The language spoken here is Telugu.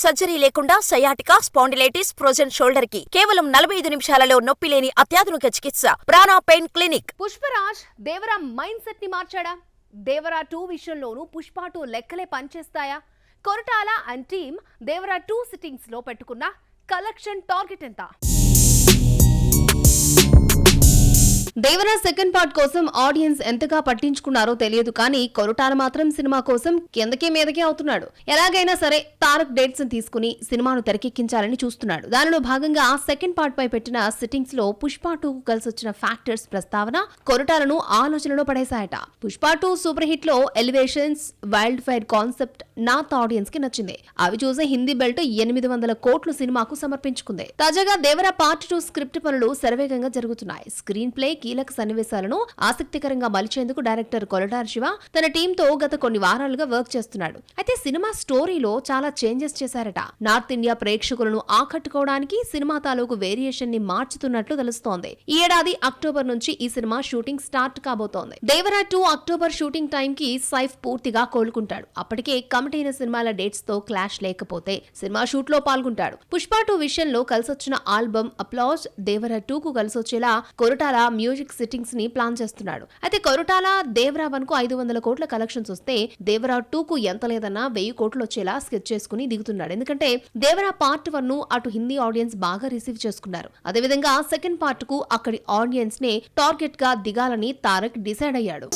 సర్జరీ లేకుండా సయాటికా, స్పాండిలైటిస్, ఫ్రోజన్ షోల్డర్ కి కేవలం 45 నిమిషాలలో నొప్పి లేని అత్యాధునిక చికిత్స ప్రాణ pain clinic. Pushparaj Devara mind set ని మార్చాడా? దేవరా 2 విషయంలోనూ పుష్ప 2 లెక్కలే పనిచేస్తాయా? Koratala and team Devara 2 sittings లో పెట్టుకున్న కలెక్షన్ టార్గెట్ ఎంత? దేవరా సెకండ్ పార్ట్ కోసం ఆడియన్స్ ఎంతగా పట్టించుకున్నారో తెలియదు, కానీ కొరటాల మాత్రం సినిమా కోసం కిందకే మీదకే అవుతున్నాడు. ఎలాగైనా సరే తారక్ డేట్స్ తీసుకుని సినిమాను తెరకెక్కించాలని చూస్తున్నాడు. దానిలో భాగంగా సెకండ్ పార్ట్ పై పెట్టిన సిట్టింగ్స్ లో పుష్ప 2 కలిసి వచ్చిన ఫ్యాక్టర్స్ ప్రస్తావన కొరటాలను ఆలోచనలో పడేశాయట. పుష్ప 2 సూపర్ హిట్ లో elevations, wild fire concept north audience కి నచ్చింది. అవి చూసే హిందీ బెల్ట్ 800 కోట్లు సినిమాకు సమర్పించుకుంది. తాజాగా దేవరా పార్ట్ 2 స్క్రిప్ట్ పనులు శరవేగంగా జరుగుతున్నాయి. స్క్రీన్ ప్లే, కీలక సన్నివేశాలను ఆసక్తికరంగా మలిచేందుకు డైరెక్టర్ కొరటాల శివ తన టీంతో గత కొన్ని వారాలుగా వర్క్ చేస్తున్నాడు. అయితే సినిమా స్టోరీలో చాలా చేంజెస్ చేశారట. నార్త్ ఇండియా ప్రేక్షకులను ఆకట్టుకోవడానికి సినిమా తాలూకు వేరియేషన్ ని మార్చుతున్నట్లు తెలుస్తోంది. ఈ ఏడాది అక్టోబర్ నుంచి ఈ సినిమా షూటింగ్ స్టార్ట్ కాబోతోంది. దేవరా 2 అక్టోబర్ షూటింగ్ టైం కి సైఫ్ పూర్తిగా కోలుకుంటాడు. అప్పటికే కమిట్ అయిన సినిమాల డేట్స్ తో క్లాష్ లేకపోతే సినిమా షూట్ లో పాల్గొంటాడు. పుష్ప 2 విషయంలో కలిసొచ్చిన ఆల్బమ్ అప్లాజ్ దేవరా 2 కు కలిసొచ్చేలా కొరటాల మ్యూజిక్ సిట్టింగ్స్ ని ప్లాన్ చేస్తున్నాడు. అయితే కొరటాల దేవరా 1 కు 500 కోట్ల కలెక్షన్స్ వస్తే దేవరా 2 కు ఎంత లేదన్నా 1000 కోట్లు వచ్చేలా స్కెచ్ చేసుకుని దిగుతున్నాడు. ఎందుకంటే దేవరా పార్ట్ 1 ను అటు హిందీ ఆడియన్స్ బాగా రిసీవ్ చేసుకున్నారు. అదేవిధంగా సెకండ్ పార్ట్ కు అక్కడి ఆడియన్స్ నే టార్గెట్ గా దిగాలని తారక్ డిసైడ్ అయ్యాడు.